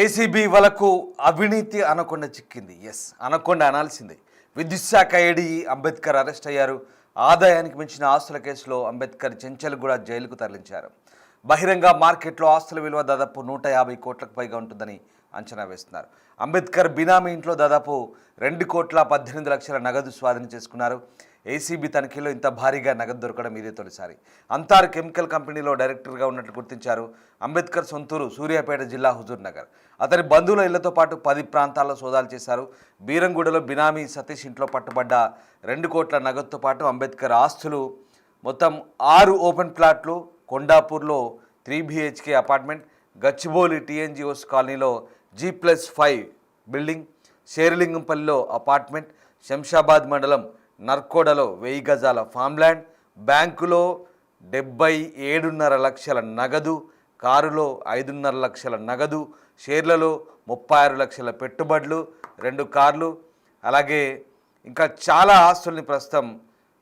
ACB వలకు అవినీతి anaconda చిక్కింది. Yes, anaconda అనాల్సిందే. విద్యుత్ శాఖ ఏడీ అంబేద్కర్ అరెస్ట్ అయ్యారు. ఆదాయానికి మించిన ఆస్తుల కేసులో అంబేద్కర్ చెంచల్గూడ జైలుకు తరలించారు. బహిరంగ మార్కెట్లో ఆస్తుల విలువ దాదాపు 150 కోట్లకు పైగా ఉంటుందని అంచనా వేస్తున్నారు. అంబేద్కర్ బినామీ ఇంట్లో దాదాపు 2,18,00,000 నగదు స్వాధీనం చేసుకున్నారు. ఏసీబీ తనిఖీలో ఇంత భారీగా నగదు దొరకడం ఇదే తొలిసారి. అంతార్ కెమికల్ కంపెనీలో డైరెక్టర్గా ఉన్నట్లు గుర్తించారు. అంబేద్కర్ సొంతూరు సూర్యాపేట జిల్లా హుజూర్ నగర్. అతని బంధువుల ఇళ్లతో పాటు 10 ప్రాంతాల్లో సోదాలు చేశారు. బీరంగూడలో బినామీ సతీష్ ఇంట్లో పట్టుబడ్డ 2 కోట్ల నగదుతో పాటు అంబేద్కర్ ఆస్తులు మొత్తం 6 ఓపెన్ ప్లాట్లు, కొండాపూర్లో 3 BHK అపార్ట్మెంట్, గచ్చిబౌలి టీఎన్జిఓస్ కాలనీలో G+5 బిల్డింగ్, శేరిలింగంపల్లిలో అపార్ట్మెంట్, శంషాబాద్ మండలం నర్కోడలో 1000 గజాల ఫామ్ల్యాండ్, బ్యాంకులో 77.5 లక్షల నగదు, కారులో 5.5 లక్షల నగదు, షేర్లలో 36 లక్షల పెట్టుబడులు, 2 కార్లు, అలాగే ఇంకా చాలా ఆస్తుల్ని ప్రస్తుతం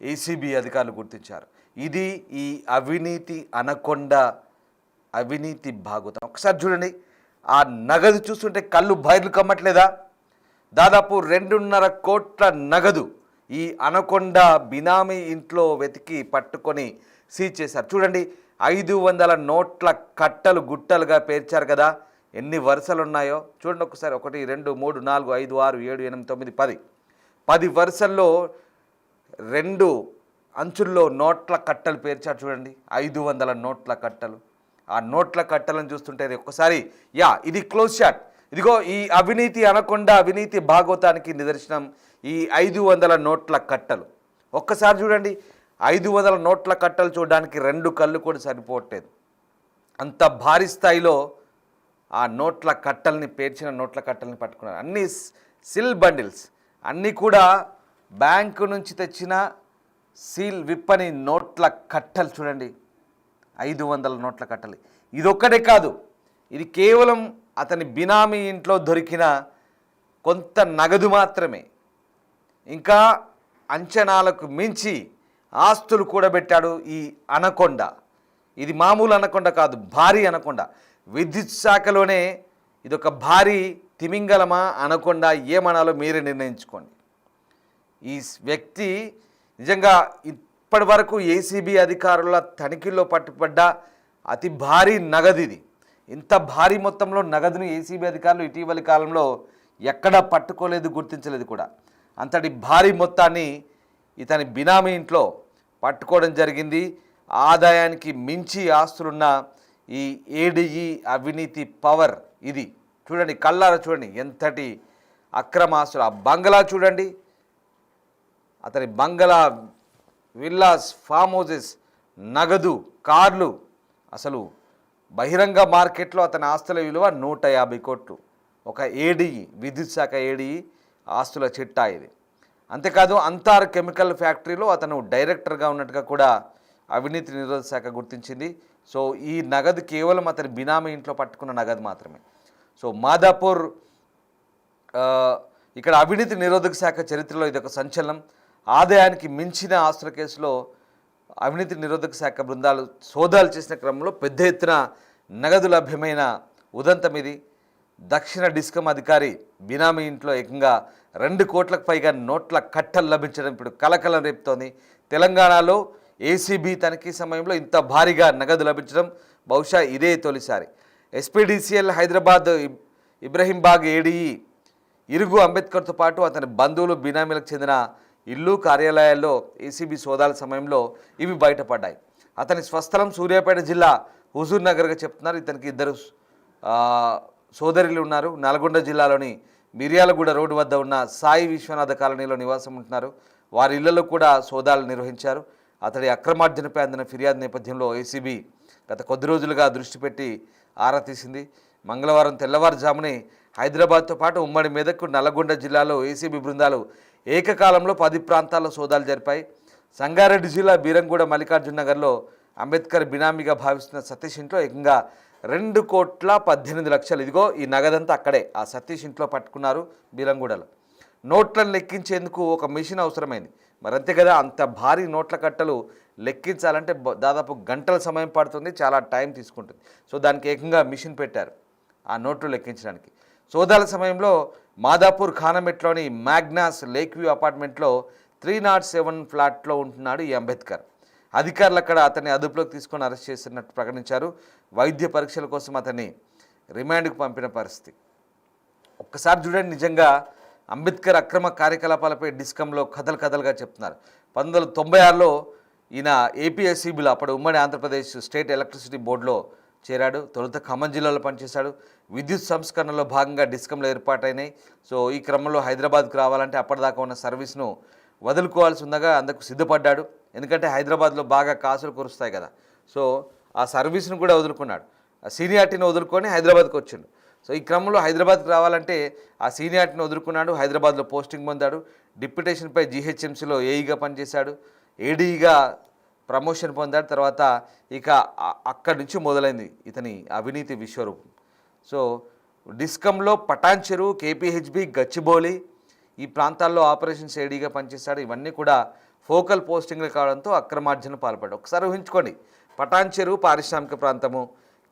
ఏసీబీ అధికారులు గుర్తించారు. ఇది ఈ అవినీతి అనకొండ అవినీతి భాగవతం. ఒకసారి చూడండి, ఆ నగదు చూస్తుంటే కళ్ళు బయలు కమ్మట్లేదా? దాదాపు 2.5 కోట్ల నగదు ఈ అనకొండ బినామీ ఇంట్లో వెతికి పట్టుకొని సీజ్ చేశారు. చూడండి, 500 నోట్ల కట్టలు గుట్టలుగా పేర్చారు కదా. ఎన్ని వరుసలు ఉన్నాయో చూడండి ఒకసారి. 1 2 3 4 5 6 7 8 9 10 వరుసల్లో 2 అంచుల్లో నోట్ల కట్టలు పేర్చారు. చూడండి, 500 నోట్ల కట్టలు. ఆ నోట్ల కట్టలను చూస్తుంటే ఒక్కసారి ఇది క్లోజ్ షాట్. ఇదిగో ఈ అవినీతి అనకొండ అవినీతి భాగవతానికి నిదర్శనం ఈ 500 నోట్ల కట్టలు. ఒక్కసారి చూడండి, 500 నోట్ల కట్టలు చూడడానికి 2 కళ్ళు కూడా సరిపోవట్లేదు. అంత భారీ స్థాయిలో ఆ నోట్ల కట్టల్ని పేర్చిన నోట్ల కట్టల్ని పట్టుకున్నారు. అన్నీ సిల్ బండిల్స్, అన్నీ కూడా బ్యాంకు నుంచి తెచ్చిన సీల్ విప్పని నోట్ల కట్టలు. చూడండి, 500 నోట్ల కట్టలు. ఇదొక్కటే కాదు, ఇది కేవలం అతని బినామీ ఇంట్లో దొరికిన కొంత నగదు మాత్రమే. ఇంకా అంచనాలకు మించి ఆస్తులు కూడబెట్టాడు ఈ అనకొండ. ఇది మామూలు అనకొండ కాదు, భారీ అనకొండ. విద్యుత్ శాఖలోనే ఇదొక భారీ తిమింగలమా అనకొండ ఏమనాలో మీరే నిర్ణయించుకోండి. ఈ వ్యక్తి నిజంగా ఇప్పటి వరకు ఏసీబీ అధికారుల తనిఖీల్లో పట్టుబడ్డ అతి భారీ నగదు ఇది. ఇంత భారీ మొత్తంలో నగదును ఏసీబీ అధికారులు ఇటీవలి కాలంలో ఎక్కడా పట్టుకోలేదు, గుర్తించలేదు కూడా. అంతటి భారీ మొత్తాన్ని ఇతని బినామీ ఇంట్లో పట్టుకోవడం జరిగింది. ఆదాయానికి మించి ఆస్తులున్న ఈ ఏడీఈ అవినీతి పవర్ ఇది. చూడండి, కళ్ళారా చూడండి ఎంతటి అక్రమ ఆస్తులు. ఆ బంగ్లా చూడండి, అతని బంగ్లా, విల్లాస్, ఫామ్ హౌసెస్, నగదు, కార్లు. అసలు బహిరంగ మార్కెట్లో అతని ఆస్తుల విలువ 150 కోట్లు. ఒక ఏడీఈ, విద్యుత్ శాఖ ఏడీఈ ఆస్తుల చిట్టా ఇది. అంతేకాదు, అంతార్ కెమికల్ ఫ్యాక్టరీలో అతను డైరెక్టర్గా ఉన్నట్టుగా కూడా అవినీతి నిరోధక శాఖ గుర్తించింది. సో ఈ నగదు కేవలం అతని బినామీ ఇంట్లో పట్టుకున్న నగదు మాత్రమే. సో మాదాపూర్ ఇక్కడ అవినీతి నిరోధక శాఖ చరిత్రలో ఇది ఒక సంచలనం. ఆదాయానికి మించిన ఆస్తుల కేసులో అవినీతి నిరోధక శాఖ బృందాలు సోదాలు చేసిన క్రమంలో పెద్ద ఎత్తున నగదు లభ్యమైన ఉదంతం ఇది. దక్షిణ డిస్కమ్ అధికారి బినామీ ఇంట్లో ఏకంగా 2 కోట్లకు పైగా నోట్ల కట్టలు లభించడం ఇప్పుడు కలకలం రేపుతోంది. తెలంగాణలో ఏసీబీ తనిఖీ సమయంలో ఇంత భారీగా నగదు లభించడం బహుశా ఇదే తొలిసారి. ఎస్పీడీసీఎల్ హైదరాబాద్ ఇబ్రహీంబాగ్ ఏడీఈ ఇరుగు అంబేద్కర్తో పాటు అతని బంధువులు, బినామీలకు చెందిన ఇల్లు, కార్యాలయాల్లో ఏసీబీ సోదాల సమయంలో ఇవి బయటపడ్డాయి. అతని స్వస్థలం సూర్యాపేట జిల్లా హుజూర్ నగర్గా చెప్తున్నారు. ఇతనికి 2 సోదరులు ఉన్నారు. నల్గొండ జిల్లాలోని మిర్యాలగూడ రోడ్డు వద్ద ఉన్న సాయి విశ్వనాథ కాలనీలో నివాసం ఉంటున్నారు. వారి ఇళ్లలో కూడా సోదాలు నిర్వహించారు. అతడి అక్రమార్జనపై అందిన ఫిర్యాదు నేపథ్యంలో ఏసీబీ గత కొద్ది రోజులుగా దృష్టి పెట్టి ఆరా తీసింది. మంగళవారం తెల్లవారుజామునే హైదరాబాద్తో పాటు ఉమ్మడి మెదక్, నల్గొండ జిల్లాలో ఏసీబీ బృందాలు ఏకకాలంలో 10 ప్రాంతాల్లో సోదాలు జరిపాయి. సంగారెడ్డి జిల్లా బీరంగూడ మల్లికార్జున నగర్లో అంబేద్కర్ బినామీగా భావిస్తున్న సతీష్ ఇంట్లో ఏకంగా 2,18,00,000. ఇదిగో ఈ నగదంతా అక్కడే ఆ సతీష్ ఇంట్లో పట్టుకున్నారు బీరంగూడలో. నోట్లను లెక్కించేందుకు ఒక మిషన్ అవసరమైంది. మరి అంతే కదా, అంత భారీ నోట్ల కట్టలు లెక్కించాలంటే దాదాపు గంటల సమయం పడుతుంది, చాలా టైం తీసుకుంటుంది. సో దానికి ఏకంగా మిషన్ పెట్టారు. ఆ నోట్లు లెక్కించడానికి. సోదాల సమయంలో మాదాపూర్ ఖానమెట్లోని మ్యాగ్నాస్ లేక్ వ్యూ అపార్ట్మెంట్లో 307 ఫ్లాట్లో ఉంటున్నాడు ఈ అంబేద్కర్. అధికారులు అక్కడ అతన్ని అదుపులోకి తీసుకొని అరెస్ట్ చేస్తున్నట్టు ప్రకటించారు. వైద్య పరీక్షల కోసం అతన్ని రిమాండ్కు పంపిన పరిస్థితి. ఒక్కసారి చూడండి, నిజంగా అంబేద్కర్ అక్రమ కార్యకలాపాలపై డిస్కంలో కథలుగా చెప్తున్నారు. 1996లో ఈయన ఏపీఎస్సీబీలో అప్పుడు ఉమ్మడి ఆంధ్రప్రదేశ్ స్టేట్ ఎలక్ట్రిసిటీ బోర్డులో చేరాడు. తొలుత ఖమ్మం జిల్లాలో పనిచేశాడు. విద్యుత్ సంస్కరణలో భాగంగా డిస్కంలో ఏర్పాటైనాయి. సో ఈ క్రమంలో హైదరాబాద్కు రావాలంటే అప్పటిదాకా ఉన్న సర్వీస్ను వదులుకోవాల్సి ఉండగా అందుకు సిద్ధపడ్డాడు. ఎందుకంటే హైదరాబాద్లో బాగా కాసులు కురుస్తాయి కదా. సో ఆ సర్వీస్ను కూడా వదులుకున్నాడు. ఆ సీనియారిటీని వదులుకొని హైదరాబాద్కి వచ్చిండు. సో ఈ క్రమంలో హైదరాబాద్కి రావాలంటే ఆ సీనియారిటీని వదులుకున్నాడు. హైదరాబాద్లో పోస్టింగ్ పొందాడు. డిప్యుటేషన్పై జీహెచ్ఎంసీలో ఏఈగా పనిచేశాడు. ఏడీగా ప్రమోషన్ పొందాడు. తర్వాత ఇక అక్కడి నుంచి మొదలైంది ఇతని అవినీతి విశ్వరూపం. సో డిస్కంలో పటాన్చెరు, కేపీహెచ్బి, గచ్చిబౌలి ఈ ప్రాంతాల్లో ఆపరేషన్స్ ఏడీగా పనిచేశాడు. ఇవన్నీ కూడా ఫోకల్ పోస్టింగ్లు కావడంతో అక్రమార్జన పాల్పడ్డాడు. ఒకసారి ఊహించుకోండి, పటాన్చెరు పారిశ్రామిక ప్రాంతము,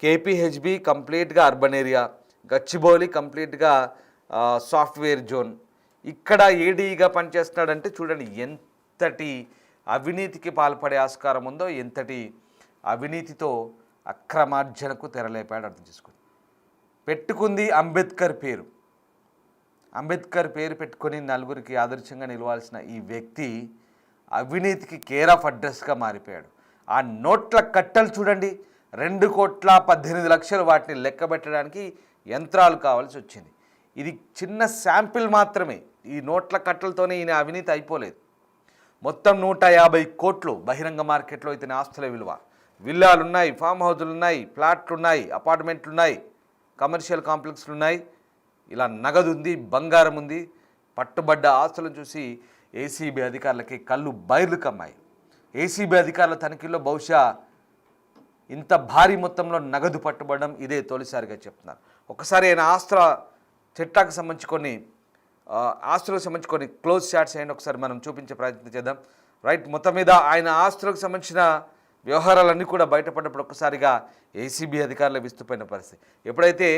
కేపీహెచ్బి కంప్లీట్గా అర్బన్ ఏరియా, గచ్చిబౌలి కంప్లీట్గా సాఫ్ట్వేర్ జోన్. ఇక్కడ ఏడీగా పనిచేస్తున్నాడంటే చూడండి ఎంతటి అవినీతికి పాల్పడే ఆస్కారం ఉందో, ఎంతటి అవినీతితో అక్రమార్జనకు తెరలేపాడు అర్థం చేసుకోండి. పెట్టుకుంది అంబేద్కర్ పేరు. అంబేద్కర్ పేరు పెట్టుకొని నలుగురికి ఆదర్శంగా నిలవాల్సిన ఈ వ్యక్తి అవినీతికి కేర్ ఆఫ్ అడ్రస్గా మారిపోయాడు. ఆ నోట్ల కట్టలు చూడండి, 2,18,00,000 వాటిని లెక్క పెట్టడానికి యంత్రాలు కావాల్సి వచ్చింది. ఇది చిన్న శాంపిల్ మాత్రమే. ఈ నోట్ల కట్టలతోనే ఈయన అవినీతి అయిపోలేదు. మొత్తం 150 కోట్లు బహిరంగ మార్కెట్లో ఇతని ఆస్తుల విలువ. విల్లాలు ఉన్నాయి, ఫామ్ హౌజులు ఉన్నాయి, ప్లాట్లు ఉన్నాయి, అపార్ట్మెంట్లు ఉన్నాయి, కమర్షియల్ కాంప్లెక్స్లు ఉన్నాయి. ఇలా నగదు ఉంది, బంగారం ఉంది. పట్టుబడ్డ ఆస్తులను చూసి ఏసీబీ అధికారులకి కళ్ళు బైర్లు కమ్మాయి. ఏసీబీ అధికారుల తనిఖీల్లో బహుశా ఇంత భారీ మొత్తంలో నగదు పట్టుబడడం ఇదే తొలిసారిగా చెప్తున్నారు. ఒకసారి ఆయన ఆస్తుల చిట్టాకు సంబంధించి ఆస్తులకు సంబంధించి క్లోజ్ షాట్స్ అయినా ఒకసారి మనం చూపించే ప్రయత్నం చేద్దాం. రైట్, మొత్తం మీద ఆయన ఆస్తులకు సంబంధించిన వ్యవహారాలన్నీ కూడా బయటపడినప్పుడు ఒక్కసారిగా ఏసీబీ అధికారులు విస్తుపోయిన పరిస్థితి. ఎప్పుడైతే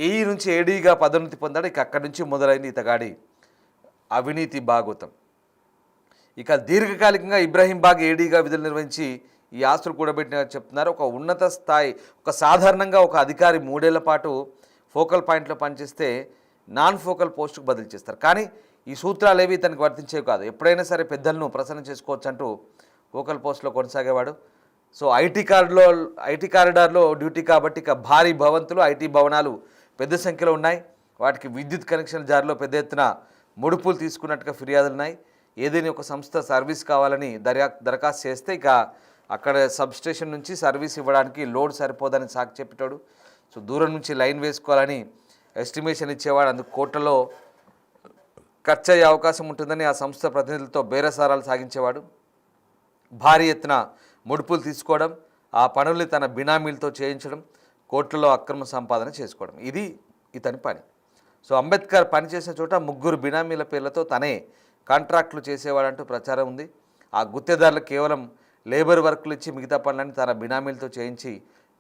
ఏఈ నుంచి ఏడీగా పదోన్నతి పొందాడు, ఇక అక్కడి నుంచి మొదలైంది ఇతగాడి అవినీతి భాగోతం. ఇక దీర్ఘకాలికంగా ఇబ్రహీంబాగ్ ఏడీగా విధులు నిర్వహించి ఈ ఆస్తులు కూడబెట్టిన చెప్తున్నారు. ఒక ఉన్నత స్థాయి, ఒక సాధారణంగా ఒక అధికారి 3 ఏళ్ల పాటు ఫోకల్ పాయింట్లో పనిచేస్తే నాన్ ఫోకల్ పోస్టుకు బదిలీ చేస్తారు. కానీ ఈ సూత్రాలు ఏవి తనకు వర్తించేవి కాదు. ఎప్పుడైనా సరే పెద్దలను ప్రసన్నం చేసుకోవచ్చు అంటూ ఫోకల్ పోస్టులో కొనసాగేవాడు. సో ఐటీ కారిడార్లో డ్యూటీ కాబట్టి ఇక భారీ భవంతులు, ఐటీ భవనాలు పెద్ద సంఖ్యలో ఉన్నాయి. వాటికి విద్యుత్ కనెక్షన్ జారీలో పెద్ద ఎత్తున ముడుపులు తీసుకున్నట్టుగా ఫిర్యాదులు ఉన్నాయి. ఏదైనా ఒక సంస్థ సర్వీస్ కావాలని దరఖాస్తు చేస్తే ఇక అక్కడ సబ్స్టేషన్ నుంచి సర్వీస్ ఇవ్వడానికి లోడ్ సరిపోదని సాకు చెప్పేటాడు. సో దూరం నుంచి లైన్ వేసుకోవాలని ఎస్టిమేషన్ ఇచ్చేవాడు. అందుకు కోట్లలో ఖర్చు అయ్యే అవకాశం ఉంటుందని ఆ సంస్థ ప్రతినిధులతో బేరసారాలు సాగించేవాడు. భారీ ఎత్తున ముడుపులు తీసుకోవడం, ఆ పనుల్ని తన బినామీలతో చేయించడం, కోట్లలో అక్రమ సంపాదన చేసుకోవడం, ఇది ఇతని పని. సో అంబేద్కర్ పనిచేసిన చోట 3 బినామీల పేర్లతో తనే కాంట్రాక్టులు చేసేవాడంటూ ప్రచారం ఉంది. ఆ గుత్తేదారులు కేవలం లేబర్ వర్కులు ఇచ్చి మిగతా పనులని తన బినామీలతో చేయించి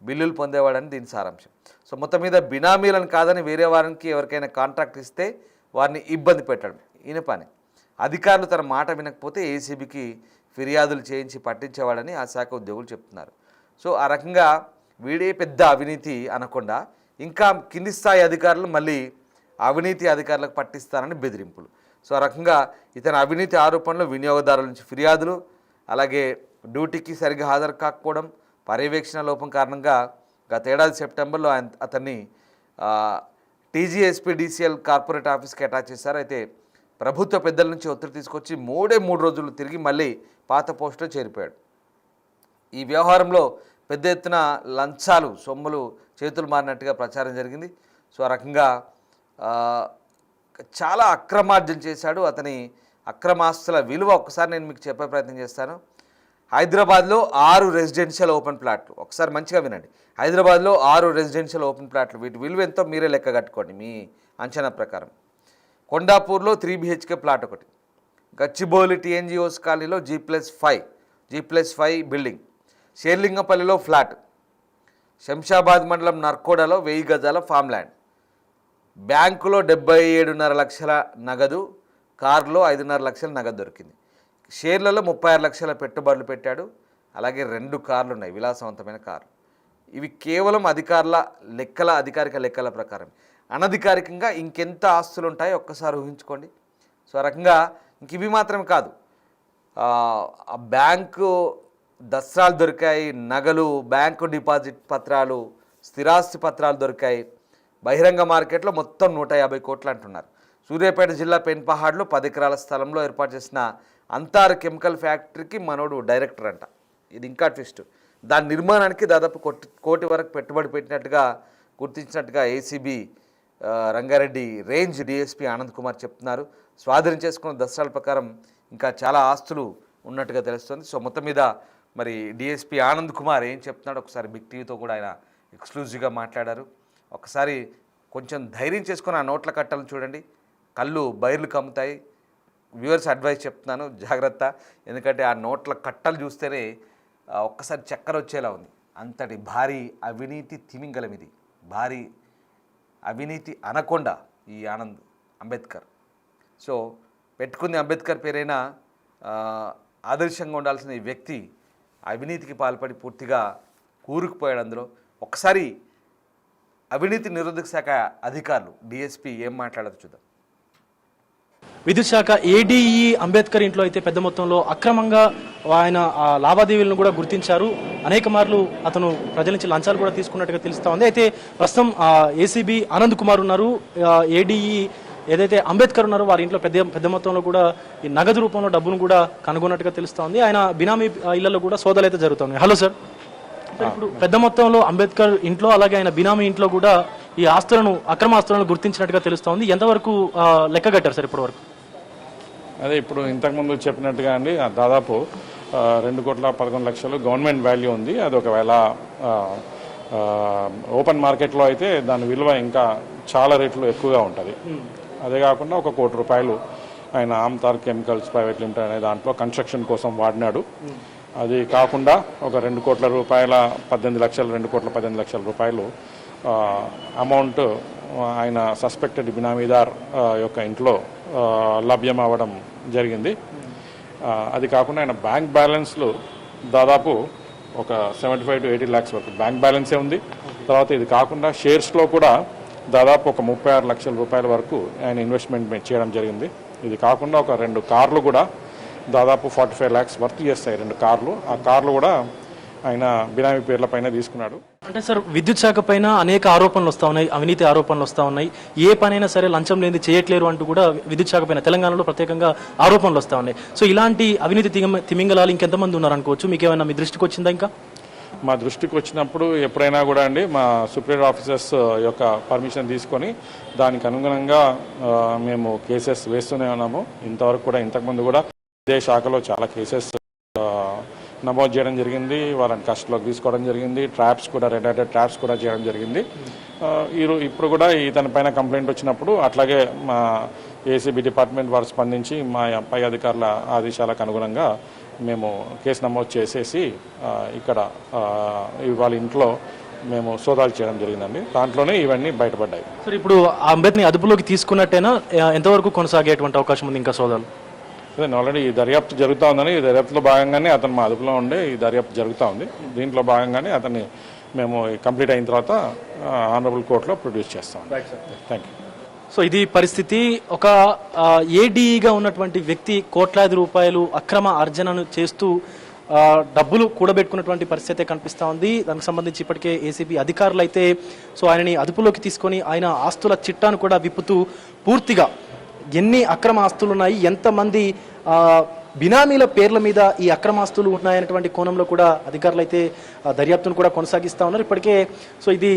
బిల్లులు పొందేవాడని దీని సారాంశం. సో మొత్తం మీద బినామీలను కాదని వేరే వారికి ఎవరికైనా కాంట్రాక్ట్ ఇస్తే వారిని ఇబ్బంది పెట్టడం ఈయన పని. అధికారులు తన మాట వినకపోతే ఏసీబీకి ఫిర్యాదులు చేయించి పట్టించేవాడని ఆ శాఖ ఉద్యోగులు చెప్తున్నారు. సో ఆ రకంగా వీడే పెద్ద అవినీతి అనకుండా ఇంకా కింది స్థాయి అధికారులు మళ్ళీ అవినీతి అధికారులకు పట్టిస్తారని బెదిరింపులు. సో ఆ రకంగా ఇతని అవినీతి ఆరోపణలు వినియోగదారుల నుంచి ఫిర్యాదులు, అలాగే డ్యూటీకి సరిగ్గా హాజరు కాకపోవడం, పర్యవేక్షణ లోపం కారణంగా గత ఏడాది సెప్టెంబర్లో అతన్ని టీజీఎస్పీడీసీఎల్ కార్పొరేట్ ఆఫీస్కి అటాచ్ చేశారు. అయితే ప్రభుత్వ పెద్దల నుంచి ఒత్తిడి తీసుకొచ్చి 3 రోజులు తిరిగి మళ్ళీ పాత పోస్టులో చేరిపోయాడు. ఈ వ్యవహారంలో పెద్ద ఎత్తున లంచాలు, సొమ్ములు చేతులు మారినట్టుగా ప్రచారం జరిగింది. సో ఆ రకంగా చాలా అక్రమార్జన చేశాడు. అతని అక్రమాస్తుల విలువ ఒకసారి నేను మీకు చెప్పే ప్రయత్నం చేస్తాను. హైదరాబాద్లో 6 రెసిడెన్షియల్ ఓపెన్ ప్లాట్లు, ఒకసారి మంచిగా వినండి. హైదరాబాద్లో 6 రెసిడెన్షియల్ ఓపెన్ ప్లాట్లు, వీటి విలువ ఎంతో మీరే లెక్క కట్టుకోండి మీ అంచనా ప్రకారం. కొండాపూర్లో 3 BHK ప్లాట్ ఒకటి, గచ్చిబౌలి టీఎన్జిఓస్ కాలనీలో G+5 బిల్డింగ్, షేర్లింగంపల్లిలో ఫ్లాట్, శంషాబాద్ మండలం నర్కోడలో 1000 గజాల ఫామ్ ల్యాండ్, బ్యాంకులో 77.5 లక్షల నగదు, కారులో 5.5 లక్షల నగదు దొరికింది. షేర్లలో 36 లక్షల పెట్టుబడులు పెట్టాడు. అలాగే 2 కార్లు ఉన్నాయి, విలాసవంతమైన కార్లు. ఇవి కేవలం అధికారిక లెక్కల ప్రకారం. అనధికారికంగా ఇంకెంత ఆస్తులు ఉంటాయో ఒక్కసారి ఊహించుకోండి. సో ఆ రకంగా ఇంక ఇవి మాత్రమే కాదు, బ్యాంకు దస్త్రాలు దొరికాయి, నగలు, బ్యాంకు డిపాజిట్ పత్రాలు, స్థిరాస్తి పత్రాలు దొరికాయి. బహిరంగ మార్కెట్లో మొత్తం 150 కోట్లు అంటున్నారు. సూర్యాపేట జిల్లా పెన్పహాడ్లో 10 ఎకరాల స్థలంలో ఏర్పాటు చేసిన అంతార్ కెమికల్ ఫ్యాక్టరీకి మనోడు డైరెక్టర్ అంట. ఇది ఇంకా ట్విస్ట్. దాని నిర్మాణానికి దాదాపు కోటి వరకు పెట్టుబడి పెట్టినట్టుగా గుర్తించినట్టుగా ACB Rangareddy range DSP Anand Kumar చెప్తున్నారు. స్వాధీనం చేసుకున్న దస్త్రాల ప్రకారం ఇంకా చాలా ఆస్తులు ఉన్నట్టుగా తెలుస్తుంది. సో మొత్తం మీద మరి డిఎస్పీ ఆనంద్ కుమార్ ఏం చెప్తున్నాడు ఒకసారి బిగ్ టీవీతో కూడా ఆయన ఎక్స్క్లూజివ్గా మాట్లాడారు. ఒకసారి కొంచెం ధైర్యం చేసుకుని ఆ నోట్ల కట్టలను చూడండి, కళ్ళు బైర్లు కమ్ముతాయి. వ్యూవర్స్ అడ్వైస్ చెప్తున్నాను, జాగ్రత్త. ఎందుకంటే ఆ నోట్ల కట్టలు చూస్తేనే ఒక్కసారి చక్కెర వచ్చేలా ఉంది. అంతటి భారీ అవినీతి తిమింగలం ఇది, భారీ అవినీతి అనకొండ ఈ ఆనంద్ అంబేద్కర్. సో పెట్టుకుంది అంబేద్కర్ పేరైనా ఆదర్శంగా ఉండాల్సిన ఈ వ్యక్తి అవినీతికి పాల్పడి పూర్తిగా కూరుకుపోయాడు అందులో. ఒకసారి అవినీతి నిరోధక శాఖ అధికారులు డిఎస్పీ ఏం మాట్లాడారు చూద్దాం. విద్యుత్ శాఖ ఏడీఈ అంబేద్కర్ ఇంట్లో అయితే పెద్ద మొత్తంలో అక్రమంగా ఆయన లావాదేవీలను కూడా గుర్తించారు. అనేక మార్లు అతను ప్రజల నుంచి లంచాలు కూడా తీసుకున్నట్టుగా తెలుస్తా ఉంది. అయితే ప్రస్తుతం ఏసీబీ ఆనంద్ కుమార్ ఉన్నారు, ఏడీఈ ఏదైతే అంబేద్కర్ ఉన్నారో వారి ఇంట్లో పెద్ద మొత్తంలో కూడా ఈ నగదు రూపంలో డబ్బును కూడా కనుగొన్నట్టుగా తెలుస్తా ఉంది. ఆయన బినామీ ఇళ్లలో కూడా సోదాలు అయితే జరుగుతున్నాయి. హలో సార్, ఇప్పుడు పెద్ద మొత్తంలో అంబేద్కర్ ఇంట్లో అలాగే ఆయన బినామీ ఇంట్లో కూడా ఈ ఆస్తులను అక్రమ ఆస్తులను గుర్తించినట్టుగా తెలుస్తా ఉంది. ఎంతవరకు లెక్క కట్టారు సార్ ఇప్పటి వరకు? అదే ఇప్పుడు ఇంతకుముందు చెప్పినట్టుగా అండి, దాదాపు 2,11,00,000 గవర్నమెంట్ వాల్యూ ఉంది. అది ఒకవేళ ఓపెన్ మార్కెట్లో అయితే దాని విలువ ఇంకా చాలా రేట్లు ఎక్కువగా ఉంటుంది. అదే కాకుండా 1 కోటి రూపాయలు ఆయన ఆమ్తార్ కెమికల్స్ ప్రైవేట్ లిమిటెడ్ అనే దాంట్లో కన్స్ట్రక్షన్ కోసం వాడినాడు. అది కాకుండా ఒక 2 కోట్ల రూపాయల 18 లక్షలు 2,18 లక్షల రూపాయలు అమౌంట్ ఆయన సస్పెక్టెడ్ బినామీదార్ యొక్క ఇంట్లో లభ్యం అవ్వడం జరిగింది. అది కాకుండా ఆయన బ్యాంక్ బ్యాలెన్స్లు దాదాపు ఒక 75 to 80 lakhs వరకు బ్యాంక్ బ్యాలెన్సే ఉంది. తర్వాత ఇది కాకుండా షేర్స్లో కూడా దాదాపు ఒక 36 లక్షల రూపాయల వరకు ఆయన ఇన్వెస్ట్మెంట్ చేయడం జరిగింది. ఇది కాకుండా ఒక 2 కార్లు కూడా దాదాపు 45 lakhs వర్త్ చేస్తాయి 2 కార్లు. ఆ కార్లు కూడా ఆయన బినామీ పేర్ల పైన తీసుకున్నాడు. అంటే సార్ విద్యుత్ శాఖ పైన అనేక ఆరోపణలు వస్తూ ఉన్నాయి, అవినీతి ఆరోపణలు వస్తూ ఉన్నాయి. ఏ పనైనా సరే లంచం లేనిది చేయట్లేరు అంటూ కూడా విద్యుత్ శాఖ పైన తెలంగాణలో ప్రత్యేకంగా ఆరోపణలు వస్తూ ఉన్నాయి. సో ఇలాంటి అవినీతి తిమింగలాలు ఇంకెంతమంది ఉన్నారనుకోవచ్చు? మీకు ఏమైనా మీ దృష్టికి వచ్చిందా? ఇంకా మా దృష్టికి వచ్చినప్పుడు ఎప్పుడైనా కూడా అండి మా సుపీరియర్ ఆఫీసర్స్ యొక్క పర్మిషన్ తీసుకొని దానికి అనుగుణంగా మేము కేసెస్ వేస్తూనే ఉన్నాము. ఇంతవరకు కూడా ఇంతకుముందు కూడా ఇదే శాఖలో చాలా కేసెస్ నమోదు చేయడం జరిగింది, వాళ్ళని కస్టడీలోకి తీసుకోవడం జరిగింది, ట్రాప్స్ కూడా రెడ్ హ్యాండెడ్ ట్రాప్స్ కూడా చేయడం జరిగింది. ఇప్పుడు కూడా ఇతని పైన కంప్లైంట్ వచ్చినప్పుడు అట్లాగే మా ఏసీబీ డిపార్ట్మెంట్ వారు స్పందించి మా పై అధికారుల ఆదేశాలకు అనుగుణంగా మేము కేసు నమోదు చేసేసి ఇక్కడ వాళ్ళ ఇంట్లో మేము సోదాలు చేయడం జరిగిందండి. దాంట్లోనే ఇవన్నీ బయటపడ్డాయి. సార్ ఇప్పుడు అంబేద్కర్ని అదుపులోకి తీసుకున్నట్టేనా? ఎంతవరకు కొనసాగేటువంటి అవకాశం ఉంది ఇంకా సోదాలు? ఆల్రెడీ ఈ దర్యాప్తు జరుగుతూ ఉందని, ఈ దర్యాప్తులో భాగంగానే అతను మా అదుపులో ఉండే ఈ దర్యాప్తు జరుగుతూ ఉంది. దీంట్లో భాగంగానే అతన్ని మేము కంప్లీట్ అయిన తర్వాత ఆనరబుల్ కోర్టులో ప్రొడ్యూస్ చేస్తాం. Thank you. సో ఇది పరిస్థితి. ఒక ఏడీఈగా ఉన్నటువంటి వ్యక్తి కోట్లాది రూపాయలు అక్రమ అర్జనను చేస్తూ డబ్బులు కూడబెట్టుకున్నటువంటి పరిస్థితి కనిపిస్తూ ఉంది. దానికి సంబంధించి ఇప్పటికే ఏసీబీ అధికారులు అయితే సో ఆయనని అదుపులోకి తీసుకొని ఆయన ఆస్తుల చిట్టాను కూడా విప్పుతూ పూర్తిగా ఎన్ని అక్రమ ఆస్తులు ఉన్నాయి, ఎంతమంది బినామీల పేర్ల మీద ఈ అక్రమాస్తులు ఉన్నాయన్నటువంటి కోణంలో కూడా అధికారులు అయితే దర్యాప్తును కూడా కొనసాగిస్తూ ఉన్నారు. ఇప్పటికే సో ఇది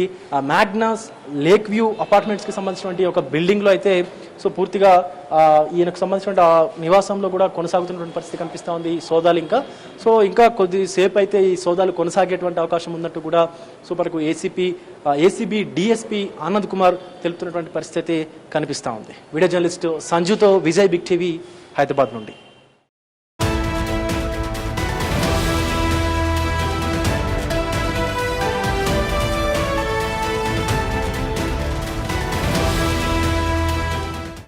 మ్యాగ్నాస్ లేక్ వ్యూ అపార్ట్మెంట్స్కి సంబంధించినటువంటి ఒక బిల్డింగ్లో అయితే సో పూర్తిగా ఈయనకు సంబంధించిన నివాసంలో కూడా కొనసాగుతున్నటువంటి పరిస్థితి కనిపిస్తూ ఉంది సోదాలు. ఇంకా కొద్దిసేపు అయితే ఈ సోదాలు కొనసాగేటువంటి అవకాశం ఉన్నట్టు కూడా సో మనకు ఏసీబీ డిఎస్పీ ఆనంద్ కుమార్ తెలుపుతున్నటువంటి పరిస్థితి కనిపిస్తూ ఉంది. వీడియో జర్నలిస్ట్ సంజుతో విజయ్, బిగ్ టీవీ, హైదరాబాద్ నుండి.